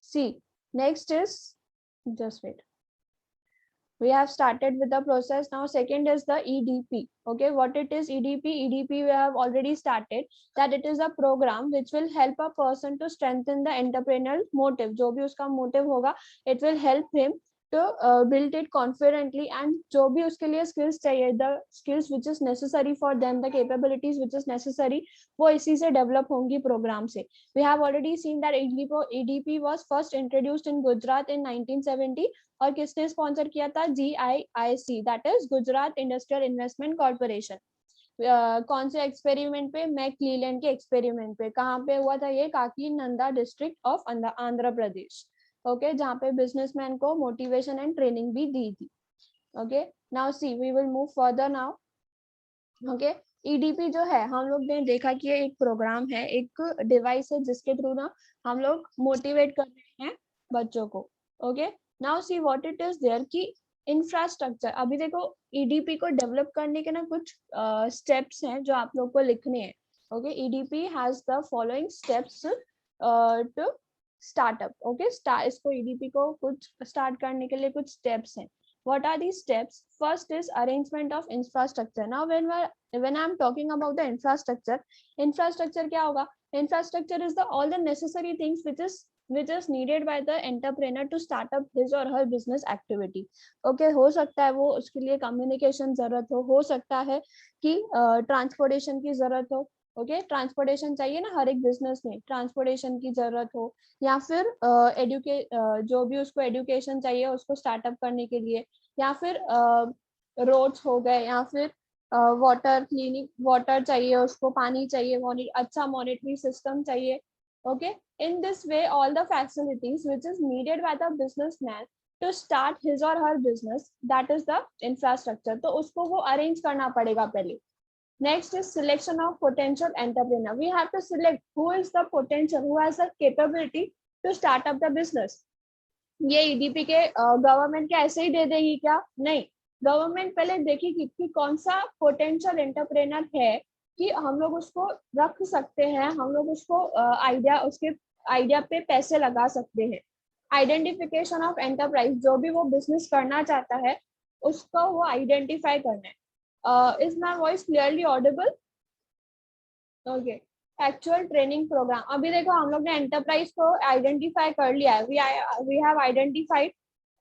See, next is, just wait. We have started with the process. Now second is the EDP. Okay, what it is EDP? EDP we have already started, that it is a program which will help a person to strengthen the entrepreneurial motive. जो भी उसका motive होगा, it will help him to build it confidently, and जो भी उसके लिए skills चाहिए, the skills which is necessary for them, the capabilities which is necessary, वो इसी से develop होंगी program से. We have already seen that EDP was first introduced in Gujarat in 1970, और किसने स्पॉन्सर किया था? GIIC, that is Gujarat industrial investment corporation. कौन से एक्सपेरिमेंट पे? मैकक्लीलैंड के एक्सपेरिमेंट पे. कहाँ पे हुआ था ये? Kakinada district of Andhra Pradesh. Okay, जहाँ पे बिजनेसमैन को मोटिवेशन एंड ट्रेनिंग भी दी थी. Okay, now see we will move further now. Okay, EDP जो है, हम लोग ने देखा कि ये एक प्रोग्राम है, एक डिवाइस है जिसके थ्रू ना हम लोग मोटिवेट कर रहे हैं बच्चों को. Okay, now see what it is there की इंफ्रास्ट्रक्चर. अभी देखो EDP को डेवलप करने के ना कुछ स्टेप्स हैं जो आप लोग को लिखने हैं. Okay, EDP has the following steps to startup. Okay, इसको EDP को कुछ स्टार्ट करने के लिए कुछ स्टेप्स हैं. What are these steps? First is arrangement of infrastructure. Now when I'm talking about the infrastructure क्या होगा? Infrastructure is all the necessary things which is needed by the entrepreneur to start up his or her business activity. Okay, हो सकता है वो उसके लिए communication जरूरत हो सकता है कि transportation की जरूरत हो. ओके, ट्रांसपोर्टेशन चाहिए ना हर एक बिजनेस में, ट्रांसपोर्टेशन की जरूरत हो, या फिर जो भी उसको एजुकेशन चाहिए उसको स्टार्टअप करने के लिए, या फिर रोड्स हो गए, या फिर वाटर क्लीनिंग, वाटर चाहिए उसको, पानी चाहिए, अच्छा मॉनिटरिंग सिस्टम चाहिए. Okay, in this way all the facilities which is needed by the businessman to start his or her business, that is the infrastructure. तो उसको वो अरेंज करना पड़ेगा पहले. Next is selection of potential entrepreneur. We have to select who is the potential, who has the capability to start up the business. ये EDP के government के ऐसे ही दे देगी क्या? नहीं, गवर्नमेंट पहले देखेगी कि कौन सा पोटेंशियल एंटरप्रेनर है कि हम लोग उसको रख सकते हैं, हम लोग उसको उसके आइडिया पे पैसे लगा सकते हैं. आइडेंटिफिकेशन ऑफ एंटरप्राइज, जो भी वो बिजनेस करना चाहता है उसको वो आइडेंटिफाई करना है. Is my voice clearly audible? Okay. Actual training program. अभी देखो हम लोग ने एंटरप्राइज को आइडेंटिफाई कर लिया है. We have identified.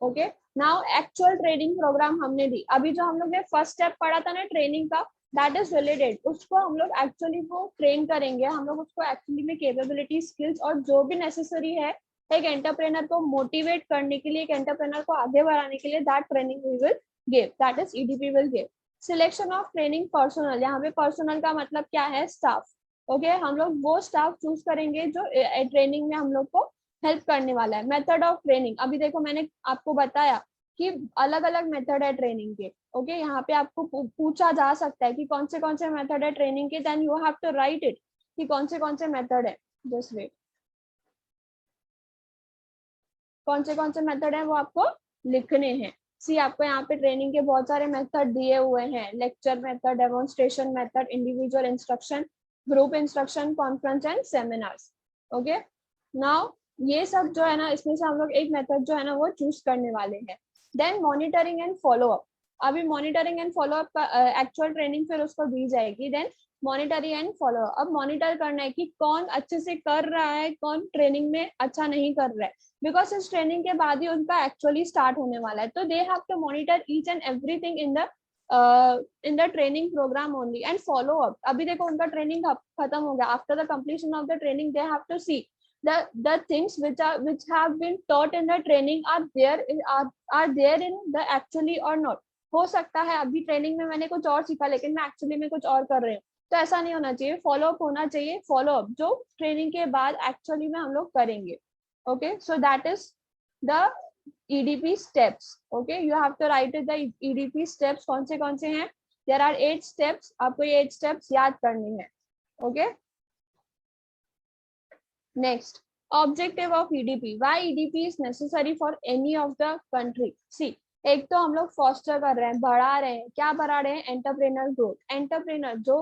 Okay. Now actual training program हमने दी. अभी जो हम लोग ने फर्स्ट स्टेप पढ़ा था ना ट्रेनिंग का, that is validated. उसको हम लोग एक्चुअली वो ट्रेन करेंगे. हम लोग उसको एक्चुअली में कैपेबिलिटी, स्किल्स और जो भी नेसेसरी है एक एंटरप्रेनर को मोटिवेट करने के लिए, एक एंटरप्रेनर को आगे बढ़ाने के लिए, that training we will give, that is EDP will give. Selection of training personal. यहाँ पे पर्सनल का मतलब क्या है? स्टाफ. ओके, हम लोग वो स्टाफ चूज करेंगे जो ट्रेनिंग में हम लोग को हेल्प करने वाला है. Method of training. अभी देखो मैंने आपको बताया कि अलग अलग मेथड है ट्रेनिंग के. ओके, यहाँ पे आपको पूछा जा सकता है कि कौन से मेथड है ट्रेनिंग के, then you have to write it कि कौन से मेथड है. जस्ट वेट, कौन से मेथड है वो आपको लिखने हैं. सी, आपको यहाँ पे ट्रेनिंग के बहुत सारे मेथड दिए हुए हैं. Lecture method, demonstration method, individual instruction, group instruction, conference and seminars. Okay, now ये सब जो है ना, इसमें से हम लोग एक मेथड जो है ना वो चूज करने वाले हैं. Then monitoring and follow up. अभी मॉनिटरिंग एंड फॉलोअप का एक्चुअल ट्रेनिंग फिर उसको दी जाएगी. Then monitoring and follow. अब मॉनिटर करना है कि कौन अच्छे से कर रहा है, कौन ट्रेनिंग में अच्छा नहीं कर रहा है, बिकॉज इस ट्रेनिंग के बाद ही उनका एक्चुअली स्टार्ट होने वाला है. तो they have to monitor each and everything in the training programme only and follow up. अभी देखो उनका ट्रेनिंग खत्म हो गया. After the completion of the training they have to see the things which have been taught in the training are there in the actually or not. हो सकता है अभी ट्रेनिंग में मैंने कुछ और सीखा लेकिन मैं एक्चुअली में कुछ और कर रही हूँ, तो ऐसा नहीं होना चाहिए. फॉलो अप होना चाहिए. फॉलो अप जो ट्रेनिंग के बाद एक्चुअली में हम लोग करेंगे. Okay, so that is the EDP steps. Okay, you have to write the EDP steps. कौन से हैं? There are 8 steps. आपको ये 8 स्टेप्स याद करनी है. Okay, next, objective of EDP. Why EDP is necessary for any of the country? See, एक तो हम लोग फॉस्टर कर रहे हैं, बढ़ा रहे हैं. क्या बढ़ा रहे हैं? Entrepreneur growth. एंटरप्रेनर जो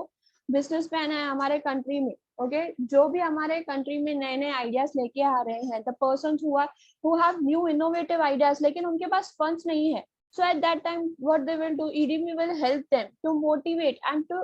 बिजनेसमैन है हमारे कंट्री में, ओके जो भी हमारे कंट्री में नए नए आइडियाज लेके आ रहे हैं, the person who have new innovative ideas, लेकिन उनके पास फंड्स नहीं है, so at that time what they will do, EDP will help them to motivate and to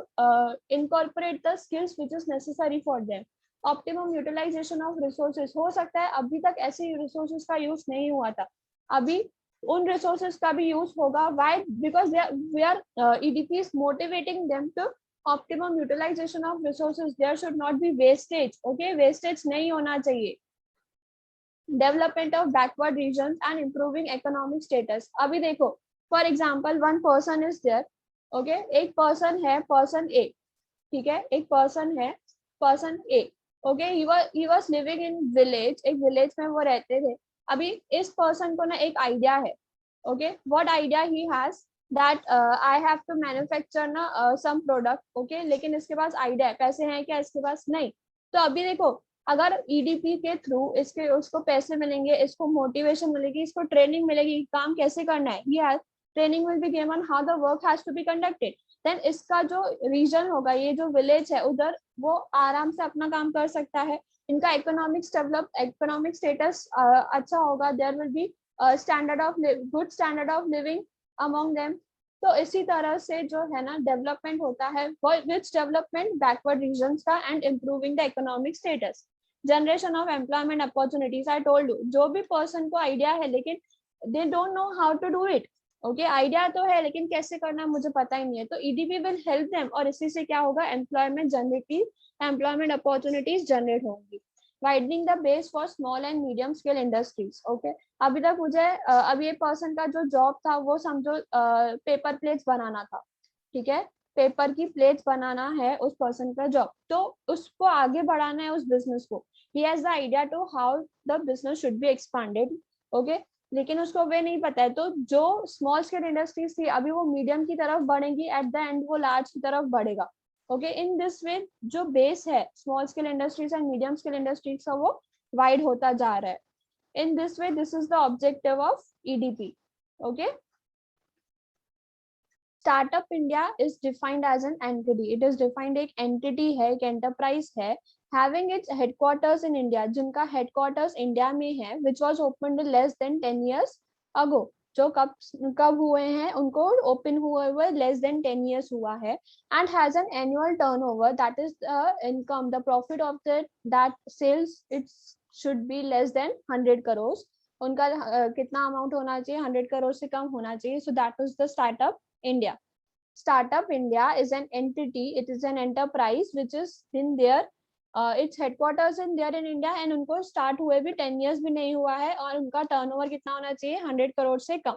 incorporate the skills which is necessary for them. Optimum utilization of resources, हो सकता है अभी तक ऐसे रिसोर्सेज का यूज नहीं हुआ था, अभी उन रिसोर्सेज का भी यूज होगा. why? Because we are EDP is motivating them to optimum utilization of resources. There should not be wastage. Okay, wastage नहीं होना चाहिए. Development of backward regions and improving economic status. अभी देखो, for example one person is there. Okay, एक person है, person A. ठीक है, एक person है, person A. Okay, he was living in village. एक village में वो रहते थे. अभी इस person को ना एक idea है. Okay, what idea he has? That I have to manufacture ना some product. Okay, लेकिन इसके पास idea है, पैसे हैं क्या इसके पास? नहीं. तो अभी देखो, अगर ईडीपी के थ्रू इसके उसको पैसे मिलेंगे, इसको मोटिवेशन मिलेगी, इसको ट्रेनिंग मिलेगी, काम कैसे करना है, ये training will be given how the work has to be conducted, then इसका जो रीजन होगा, ये जो विलेज है उधर, वो आराम से अपना काम कर सकता है. इनका इकोनॉमिक स्टेटस अच्छा होगा. There will be good standard of living among them. तो इसी तरह से जो है ना डेवलपमेंट होता है, विच डेवलपमेंट बैकवर्ड रीजन्स का and improving the economic status. Generation of employment opportunities, I told you, जो भी पर्सन को आइडिया है लेकिन they don't know how to do it. Okay, idea तो है लेकिन कैसे करना है मुझे पता ही नहीं है, तो ईडीपी विल हेल्प देम, और इसी से क्या होगा, एम्प्लॉयमेंट अपॉर्चुनिटीज जनरेट होंगी. Widening the base for small and medium scale industries. Okay, अभी तक मुझे अभी ये पर्सन का जो जॉब था वो समझो पेपर प्लेट्स बनाना था. ठीक है, पेपर की प्लेट्स बनाना है उस पर्सन का जॉब, तो उसको आगे बढ़ाना है उस बिजनेस को. He has the idea to how the business should be expanded. Okay, लेकिन उसको वे नहीं पता है, तो जो स्मॉल स्केल इंडस्ट्रीज थी अभी वो मीडियम की तरफ बढ़ेंगी, एट द एंड वो लार्ज की तरफ बढ़ेगा. ओके, इन दिस वे जो बेस है small scale industries and medium scale industries का वो वाइड होता जा रहा है. In this way, this is the objective of EDP. Okay. Startup India is defined as an entity. It is defined एक entity है, एक enterprise है, having its headquarters in India, जिनका headquarters India में है, which was opened less than 10 years ago. जो कब हुए हैं उनको ओपन हुए लेस देन 10 years हुआ है, and has an annual turnover, that is income, the profit of that sales, it's should be less than 100 crores. उनका कितना अमाउंट होना चाहिए, 100 करोड़ से कम होना चाहिए. So that is the Startup India. Startup India is an entity, it is an enterprise which is in there, its headquarters in there in India, and उनको start हुए भी 10 years भी नहीं हुआ है, और उनका turnover कितना होना चाहिए, 100 करोड़ से कम.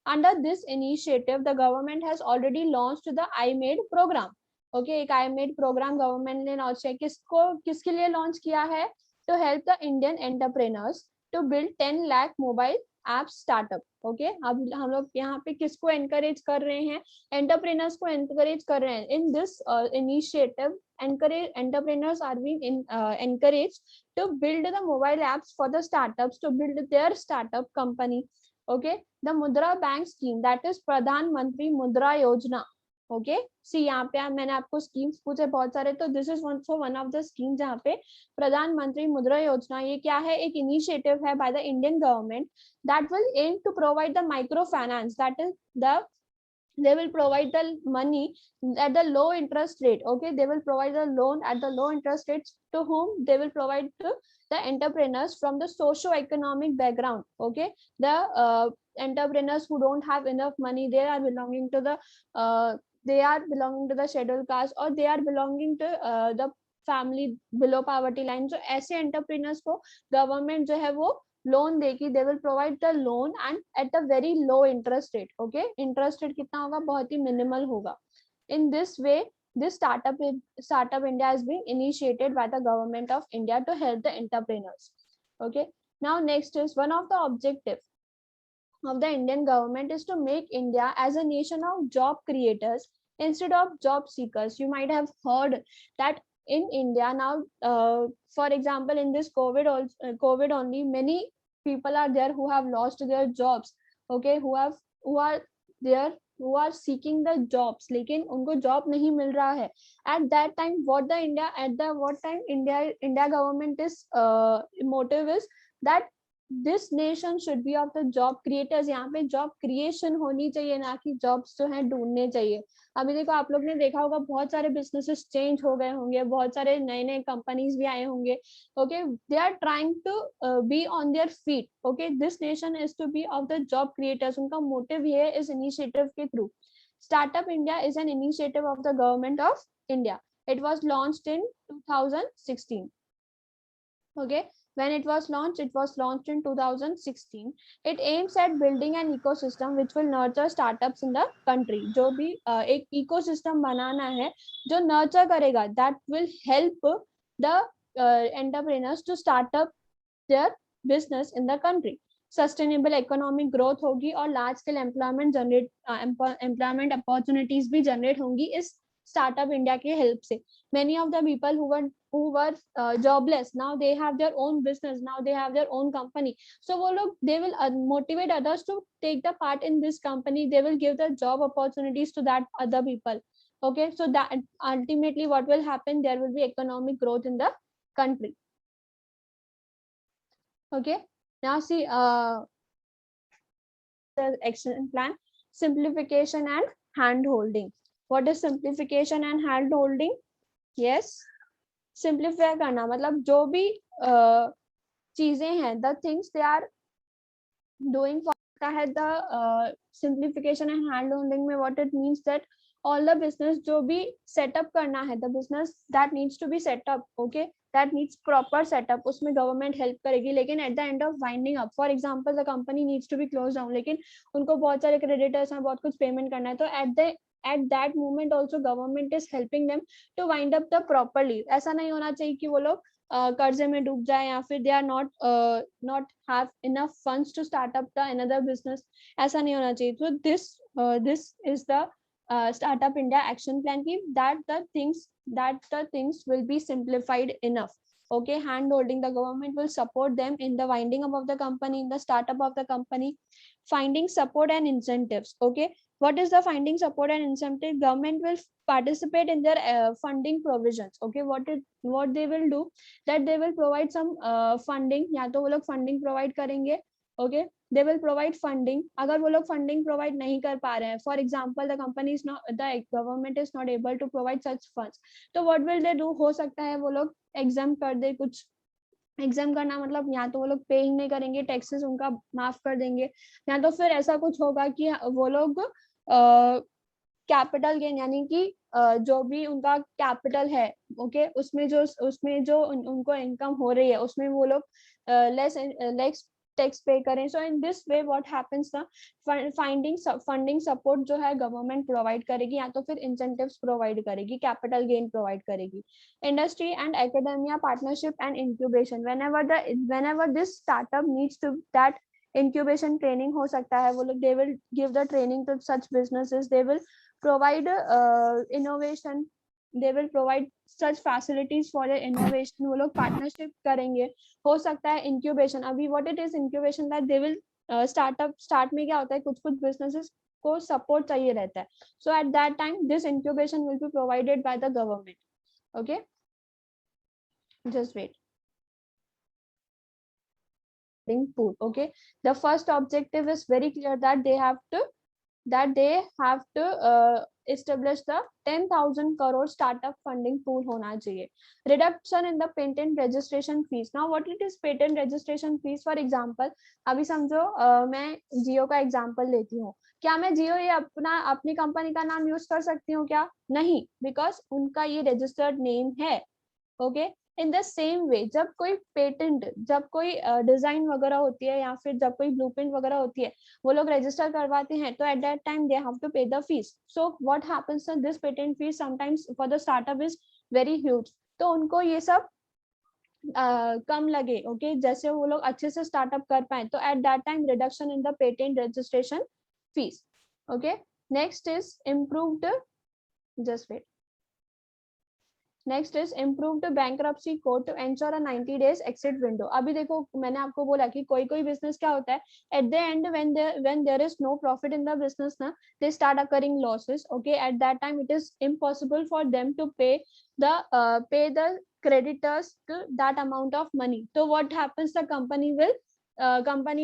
Under this initiative, the government has already launched the iMade program. Okay, एक iMade program गवर्नमेंट ने लॉन्च किया. किसके लिए लॉन्च किया है? To help the Indian entrepreneurs to build 10 lakh mobile app startup. Okay, अब हम लोग यहाँ पे किसको encourage कर रहे हैं? Entrepreneurs को encourage कर रहे हैं. In this initiative, entrepreneurs are being encouraged to build the mobile apps for the startups to build their startup company. Okay, the Mudra Bank scheme, that is Pradhan Mantri Mudra Yojana. Okay, see यहाँ पे मैंने आपको schemes पूछे बहुत सारे, तो this is one of the scheme जहाँ पे प्रधानमंत्री मुद्रा योजना, ये क्या है, एक इनिशिएटिव है by the Indian government that will aim to provide the micro finance, that is they will provide the money at the low interest rate. Okay, they will provide the loan at the low interest rates to whom they will provide to the entrepreneurs from the socio-economic background. Okay, the entrepreneurs who don't have enough money, they are belonging to the scheduled caste, or they are belonging to the family below poverty line. So ऐसे entrepreneurs को government जो है वो loan देगी, they will provide the loan and at a very low interest rate. Okay, interest rate कितना होगा, बहुत ही minimal होगा. इन this way this startup India is being initiated by the government of India to help the entrepreneurs. Okay, now next is one of the objective of the Indian government is to make India as a nation of job creators instead of job seekers. You might have heard that in India now, for example, in this COVID only, many people are there who have lost their jobs. Okay, who are there who are seeking the jobs, लेकिन उनको job नहीं मिल रहा है. At that time, what time India government is motive is that this nation should be of the job creators. यहाँ पे job creation होनी चाहिए, ना कि jobs जो है ढूंढने चाहिए. अभी देखो, आप लोग ने देखा होगा बहुत सारे businesses change हो गए होंगे, बहुत सारे नए नए companies भी आए होंगे. Okay, they are trying to be on their feet. Okay, this nation is to be of the job creators. उनका motive ये है इस initiative के through. Startup India is an initiative of the government of India. It was launched in 2016. Okay, when it was launched in 2016. It aims at building an ecosystem which will nurture startups in the country. जो भी एक ecosystem बनाना है जो nurture करेगा, that will help the entrepreneurs to start up their business in the country. Sustainable economic growth होगी और large scale employment opportunities भी generate होंगी इस Startup India के help से. Many of the people who were jobless, now they have their own business, now they have their own company. So वो लोग, they will motivate others to take the part in this company. They will give the job opportunities to that other people. Okay, so that ultimately what will happen, there will be economic growth in the country. Okay, now see the action plan, simplification and hand holding. What is simplification and hand holding? Yes, simplify करना मतलब जो भी चीजें हैं, the things they are doing for the simplification and hand holding में what it means that all the business जो भी setup करना है, the business that needs to be set up, okay, that needs proper setup, उसमें government help करेगी. लेकिन at the end of winding up, for example the company needs to be closed down, लेकिन उनको बहुत सारे creditors हैं, बहुत कुछ payment करना है, तो at that moment also government is helping them to wind up the properly. ऐसा नहीं होना चाहिए कि वो लोग कर्जे में डूब जाए या फिर they are not have enough funds to start up the another business. ऐसा नहीं होना चाहिए. So this is the Startup India action plan की that the things will be simplified enough. Okay, hand holding, the government will support them in the winding up of the company, in the startup of the company, finding support and incentives. Okay, what is the finding support and incentive? Government will participate in their funding provisions. Okay, what they will do, that they will provide some funding, या तो वो लोग funding provide करेंगे. Okay, they will provide funding. अगर वो लोग funding provide नहीं कर पा रहे हैं, for example the government is not able to provide such funds, तो what will they do? हो सकता है वो लोग exempt कर दे कुछ. एग्जाम करना मतलब या तो वो लोग पे ही नहीं करेंगे, टैक्सेस उनका माफ कर देंगे, या तो फिर ऐसा कुछ होगा कि वो लोग कैपिटल गेन यानी कि जो भी उनका कैपिटल है, ओके, उसमें जो उनको इनकम हो रही है उसमें वो लोग लेस टैक्स पे करें. So in this way what happens ना, फंडिंग सपोर्ट जो है गवर्नमेंट प्रोवाइड करेगी या तो फिर इंसेंटिव्स प्रोवाइड करेगी, कैपिटल गेन प्रोवाइड करेगी. Industry and academia partnership and incubation, whenever this startup needs to that incubation training हो सकता है, वो लोग they will give the training to such businesses, they will provide innovation, they will provide such facilities for the innovation. वो लोग partnership करेंगे. हो सकता है incubation, अभी what it is incubation, that they will start में क्या होता है, कुछ businesses को support चाहिए रहता है. So at that time this incubation will be provided by the government. Okay, just wait. Pool. Okay, the first objective is very clear, that they have to establish the 10,000 crore startup funding pool होना चाहिए. Reduction in the patent registration fees. Now what it is patent registration fees? For example, अभी समझो मैं जियो का example लेती हूँ, क्या मैं जियो ये अपनी कंपनी का नाम यूज कर सकती हूँ क्या? नहीं, बिकॉज उनका ये रजिस्टर्ड नेम है. Okay, in the same way जब कोई पेटेंट, जब कोई डिजाइन वगैरह होती है या फिर जब कोई ब्लूप्रिंट वगैरह होती है, वो लोग रजिस्टर करवाते हैं, तो at that time they have to pay the fees. So what happens, this patent fees sometimes for the startup is very huge. तो उनको ये सब कम लगे. ओके, जैसे वो लोग अच्छे से स्टार्टअप कर पाए, तो at that time reduction in the patent registration fees. Okay, next is improved, just wait, next is improved bankruptcy code to ensure a 90 days exit window. अभी देखो मैंने आपको बोला कि कोई कोई बिजनेस क्या होता है, at the end when there is no profit in the business ना, they start occurring losses. Okay, at that time it is impossible for them to pay the creditors to that amount of money. So what happens, the company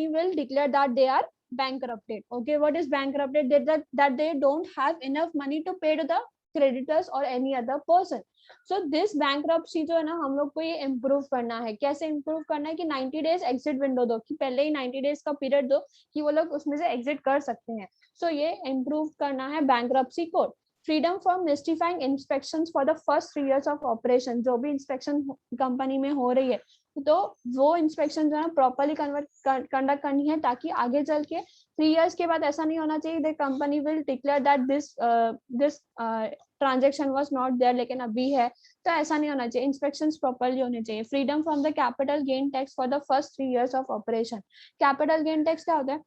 will declare that they are bankrupted. Okay, what is bankrupted? That they don't have enough money to pay to the creditors or any other person. So this bankruptcy जो है ना, हम लोग को ये improve करना है। कैसे improve करना है कि 90 days exit window दो, कि पहले ही 90 days का period दो कि वो लोग उसमें से exit कर सकते हैं। So ये improve करना है bankruptcy code। Freedom from mystifying inspections for the first 3 years of operation. जो भी इंस्पेक्शन कंपनी में हो रही है तो वो इंस्पेक्शन जो है प्रॉपरली कंडक्ट करनी है, ताकि आगे चल के 3 years के बाद ऐसा नहीं होना चाहिए the company will declare that this transaction was not there लेकिन अभी है। तो ऐसा नहीं होना चाहिए, इंस्पेक्शंस प्रॉपरली होने चाहिए। Freedom from the capital gain tax for the first 3 years of operation. Capital gain tax क्या होता है?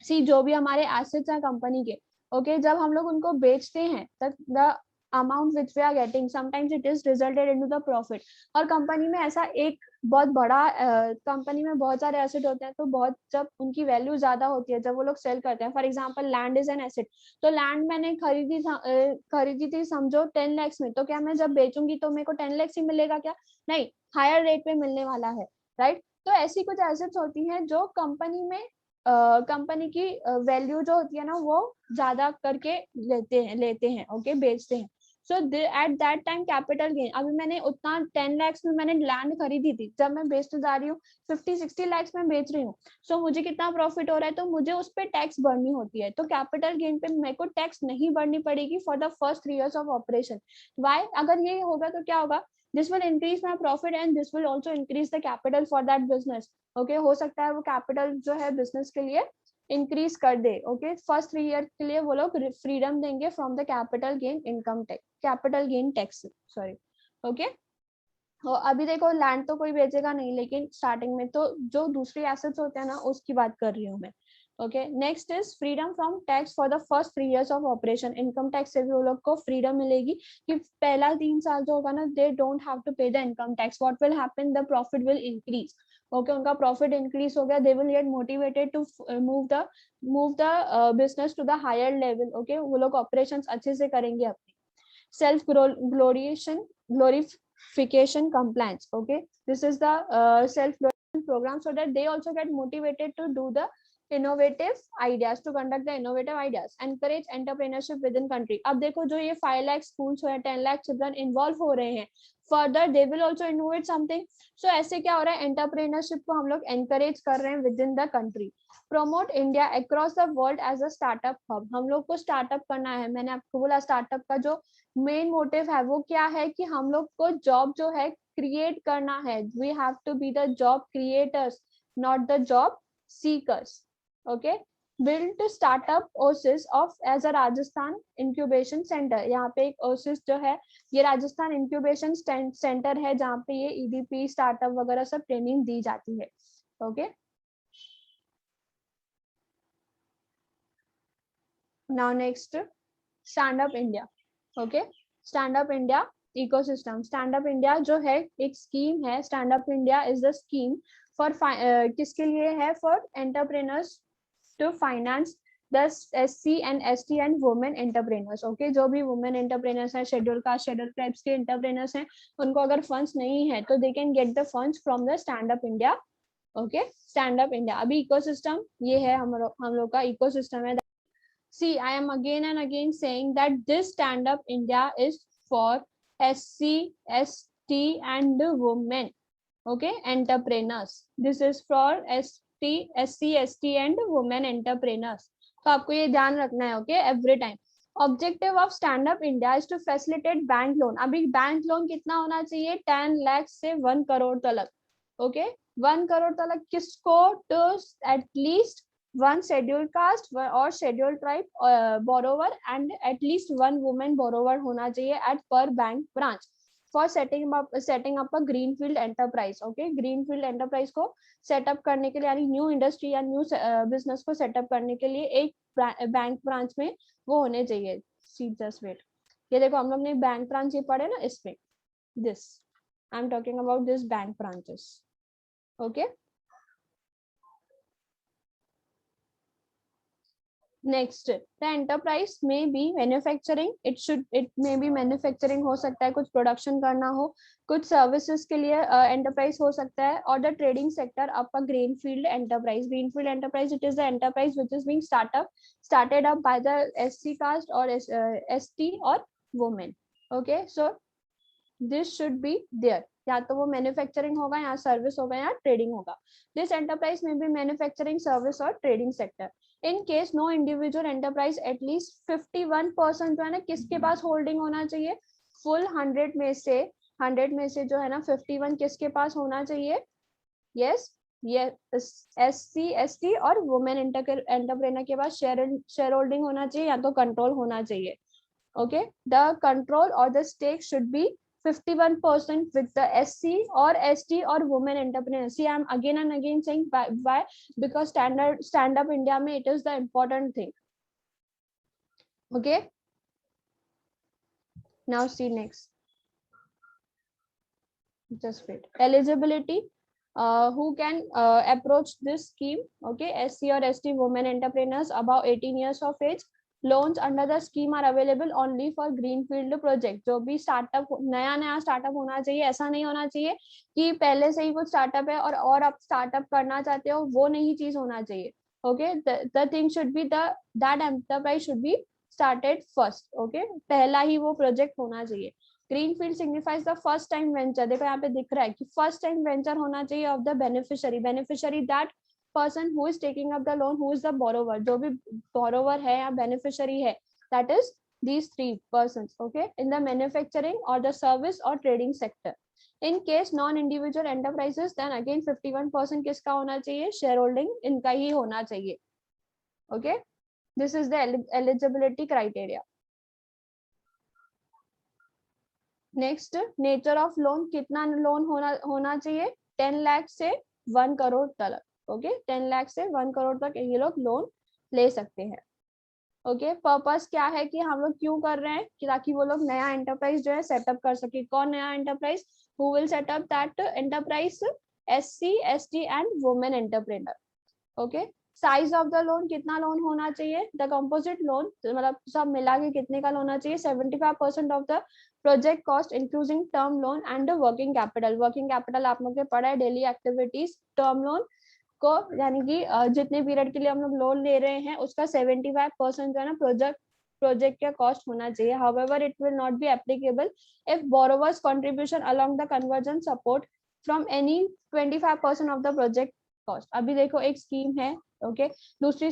सी जो भी हमारे एसेट्स हैं कंपनी के, ओके जब हम लोग उनको बेचते हैं तब the amount which we are getting sometimes it is resulted into the profit. और कंपनी में ऐसा एक बहुत बड़ा कंपनी में बहुत सारे एसेट होते हैं, तो बहुत जब उनकी वैल्यू ज्यादा होती है जब वो लोग सेल करते हैं, for example land is an asset. तो लैंड मैंने खरीदी थी समझो 10 lakhs में, तो क्या मैं जब बेचूंगी तो मेरे को 10 lakhs ही मिलेगा क्या? नहीं, हायर रेट पे मिलने वाला है, राइट। तो ऐसी कुछ एसेट्स होती हैं जो कंपनी में कंपनी की वैल्यू जो होती है ना वो ज्यादा करके लेते हैं ओके बेचते हैं। So at that time capital gain, अभी मैंने उतना 10 lakhs में मैंने लैंड खरीदी थी, जब मैं बेचने जा रही हूँ 50-60 lakhs में बेच रही हूँ, सो मुझे कितना प्रॉफिट हो रहा है, तो मुझे उस पर टैक्स भरनी होती है। तो कैपिटल गेन पे मेरे को टैक्स नहीं भरनी पड़ेगी for the first 3 years of operation. Why? अगर ये होगा तो क्या होगा, this will increase my profit and this will also increase the capital for that business. Okay हो सकता है वो कैपिटल जो है बिजनेस के लिए इंक्रीज कर दे। ओके फर्स्ट 3 year के लिए वो लोग फ्रीडम देंगे from the capital gain income tax, capital gain tax, sorry. Okay अभी देखो लैंड तो कोई बेचेगा नहीं, लेकिन स्टार्टिंग में तो जो दूसरी एसेट्स होते हैं ना उसकी बात कर रही हूँ मैं। Okay next is freedom from tax for the first 3 years of operation. Income tax से भी वो लोग को फ्रीडम मिलेगी कि पहला 3 साल जो होगा ना they don't have to pay the income tax. What will happen, the profit will increase. Okay उनका प्रॉफिट इंक्रीज हो गया, they will get motivated to move the business to the higher level. Okay वो लोग operations अच्छे से करेंगे अपनी। Self glorification compliance. Okay, this is the self glorification program, so that they also get motivated to do the innovative ideas, to conduct the innovative ideas, encourage entrepreneurship within country। अब देखो जो ये 5 lakh schools है, 10 lakh children involve हो रहे हैं, further they will also innovate something। so ऐसे क्या हो रहा है, एंटरप्रेन्योरशिप को हम लोग encourage कर रहे हैं within the country। promote India across the world as a startup hub। हम लोग को स्टार्टअप करना है, मैंने आपको बोला स्टार्टअप का जो मेन मोटिव है वो क्या है कि हम लोग को जॉब जो है क्रिएट करना है। We have to be the job creators, not the job seekers. Okay build startup oasis of as a Rajasthan incubation centre. यहाँ पे एक ओसिस जो है ये राजस्थान इंक्यूबेशन सेंटर है, जहाँ पे ये ईडीपी स्टार्टअप वगैरह सब ट्रेनिंग दी जाती है। Okay now next stand up India. Okay stand up India ecosystem. Stand up India जो है एक स्कीम है, stand up India is the scheme for किसके लिए है, for entrepreneurs to finance the SC and ST and women entrepreneurs. Okay जो भी women entrepreneurs है, शेड्यूल कास्ट शेड्यूल ट्राइब्स के एंटरप्रेन्योर्स हैं, उनको अगर फंड्स नहीं है तो they can get the funds from the stand up India. Okay stand up India अभी इकोसिस्टम ये है हम लोग का इकोसिस्टम है। See, I am again and again saying that this Stand Up India is for SC, ST and women, okay, entrepreneurs. This is for SC, ST and women entrepreneurs. तो आपको ये ध्यान रखना है, okay, every time. Objective of Stand Up India is to facilitate bank loan. अभी bank loan कितना होना चाहिए, 10 लाख से 1 करोड़ तक। ओके 1 करोड़ तक किसको, to at least one scheduled caste or scheduled tribe borrower and at least one woman borrower होना चाहिए at per bank branch for setting up a greenfield enterprise। okay greenfield enterprise को सेटअप करने के लिए, यानी new industry या new business को setup करने के लिए एक बैंक ब्रांच में वो होने चाहिए। जस्ट वेट, ये देखो हम लोग ने बैंक ब्रांच ये पढ़े ना इसमें। This. I'm talking about this bank branches. Okay. Next, the enterprise may be manufacturing. It may be manufacturing हो सकता है, कुछ production करना हो, कुछ services के लिए enterprise हो सकता है, और the trading sector up a greenfield enterprise. Greenfield enterprise, it is the enterprise which is being started up by the SC caste or ST or women. Okay, so this should be there. या तो वो manufacturing होगा, या service होगा, या trading होगा. This enterprise में भी मैन्युफैक्चरिंग, सर्विस और trading sector. In case no individual enterprise at least 51% जो है ना किसके पास होल्डिंग होना चाहिए, फुल 100 में से जो है ना 51 किसके पास होना चाहिए. यस, ये SC ST और वुमेन एंटरप्रेन्योर के पास शेयर होल्डिंग होना चाहिए, या तो कंट्रोल होना चाहिए. Okay, the control or the stake should be 51% with the SC or ST or women entrepreneurs. See, I'm again and again saying why, because stand up India mein it is the important thing. Okay, now see next. Just wait. Eligibility. Who can approach this scheme? Okay, SC or ST women entrepreneurs above 18 years of age. Loans under the scheme are available only for greenfield project. जो भी startup, नया startup होना चाहिए, ऐसा नहीं होना चाहिए कि पहले से ही कुछ स्टार्टअप है और आप स्टार्टअप करना चाहते हो, वो नहीं चीज होना चाहिए. Okay, the thing should be that enterprise should be started first. Okay, पहला ही वो प्रोजेक्ट होना चाहिए. Greenfield signifies the first time venture. देखो यहाँ पे दिख रहा है कि फर्स्ट टाइम वेंचर होना चाहिए of the beneficiary that person who is taking up the loan, who is the borrower. जो भी borrower है या beneficiary है, that is these three persons. Okay, in the manufacturing or the service or trading sector. In case non-individual enterprises, then again 51% किसका होना चाहिए, shareholding इनका ही होना चाहिए. Okay, this is the eligibility criteria. Next, nature of loan. कितना loan होना चाहिए, 10 लाख से 1 करोड़ तक. ओके, 10 लाख से 1 करोड़ तक ये लोग लोन ले सकते हैं. ओके, पर्पस क्या है कि हम लोग क्यों कर रहे हैं, कि ताकि वो लोग नया एंटरप्राइज जो है सेटअप कर सके. कौन नया enterprise, who will set up that enterprise, SC ST and women entrepreneur. Okay, size of the loan, कितना लोन होना चाहिए, द कंपोजिट लोन, मतलब सब मिला के कितने का होना चाहिए, 75% of the project cost including term loan and working capital. Working capital आप लोग ने पढ़ा है, डेली एक्टिविटीज. टर्म लोन को यानी कि जितने पीरियड के लिए हम लोग लोन ले रहे हैं उसका 75% जो है ना प्रोजेक्ट का कॉस्ट होना चाहिए. However it will not be applicable if borrowers contribution along the conversion support from any 25% of the project cost. अभी देखो एक स्कीम है, ओके, दूसरी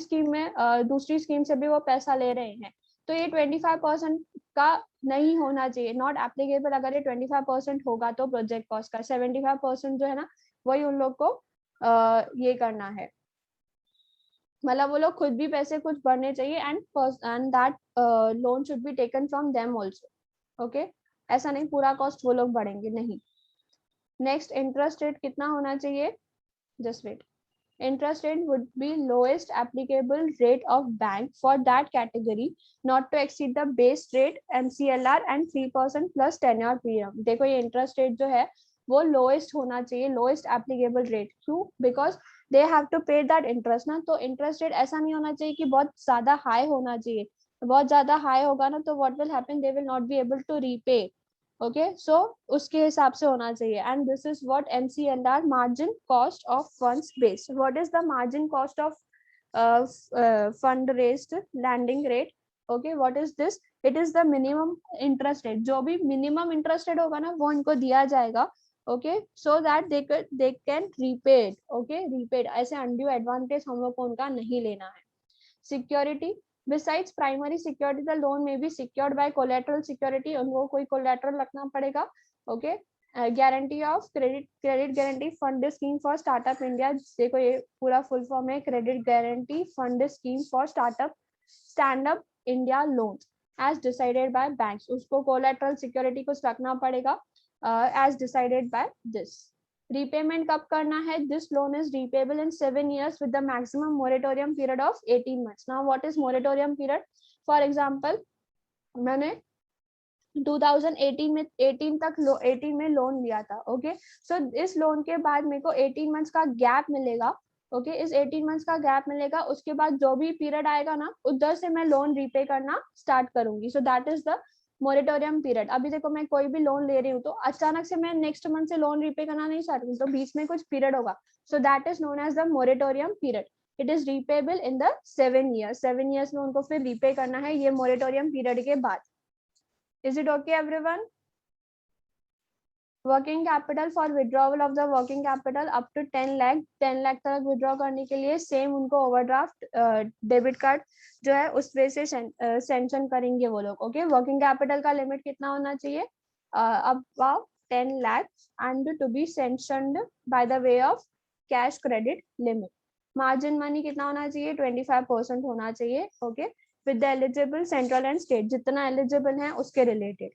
स्कीम से भी वो पैसा ले रहे हैं, तो ये 25% का नहीं होना चाहिए, नॉट एप्लीकेबल. अगर ये 25% होगा तो प्रोजेक्ट कॉस्ट का 75% जो है ना वही उन लोग को ये करना है, मतलब वो लोग खुद भी पैसे कुछ भरने चाहिए. And that loan should be taken from them also. Okay, ऐसा नहीं पूरा कॉस्ट वो लोग भरेंगे, नहीं. नेक्स्ट, इंटरेस्ट रेट कितना होना चाहिए, just wait. Interest rate would be lowest applicable rate of bank for that category, not to exceed the base rate MCLR and 3% plus tenure period. देखो ये interest rate जो है वो lowest होना चाहिए, lowest applicable rate. क्यों? Because they have to pay that interest ना. तो interest rate ऐसा नहीं होना चाहिए कि बहुत ज्यादा high होना चाहिए. बहुत ज्यादा high होगा ना तो what will happen, they will not be able to repay. Okay, so उसके हिसाब से होना चाहिए. And this is what MCLR, margin cost of funds based. What is the margin cost of fund raised lending rate. Okay, what is this, it is the minimum interest rate. जो भी minimum interest rate होगा ना वो इनको दिया जाएगा. Okay, so that they can repaid. Okay, repaid, ऐसे undue advantage हम लोग को उनका नहीं लेना है. Security, Besides primary security, the loan may be secured by collateral security. उनको कोई collateral रखना पड़ेगा. Okay, guarantee of credit guarantee fund scheme for startup India. देखो ये पूरा full form है, credit guarantee fund scheme for startup stand up India loans as decided by banks. उसको collateral security कुछ रखना पड़ेगा as decided by this. Repayment कब करना है, this loan is repayable in 7 years with the maximum moratorium period of 18 months. Now what is moratorium period? For example, मैंने 2018 में 18 में लोन लिया था। ओके, सो इस लोन के बाद मेरे को 18 मंथ्स का गैप मिलेगा। ओके, इस 18 मंथ्स का गैप मिलेगा, उसके बाद जो भी पीरियड आएगा ना, उधर से मैं लोन रीपे करना स्टार्ट करूंगी। सो that is the moratorium period. अभी देखो मैं कोई भी लोन ले रही हूँ तो अचानक से मैं नेक्स्ट मंथ से लोन रीपे करना नहीं स्टार्ट करूँ, तो बीच में कुछ पीरियड होगा। So that is known as the moratorium period. It is repayable in the 7 years. 7 years में उनको फिर रीपे करना है, ये मोरेटोरियम पीरियड के बाद। Is it okay, everyone? Working capital for withdrawal of the working capital up to 10 lakh 10 lakh तक withdraw करने के लिए सेम उनको ओवरड्राफ्ट डेबिट कार्ड जो है उस वे से सेंक्शन करेंगे वो लोग। ओके, वर्किंग कैपिटल का लिमिट कितना होना चाहिए? About 10 lakh and to be sanctioned by the way of cash credit limit. Margin money कितना होना चाहिए? 25% होना चाहिए। Okay, with the eligible central and state, जितना एलिजिबल है उसके रिलेटेड।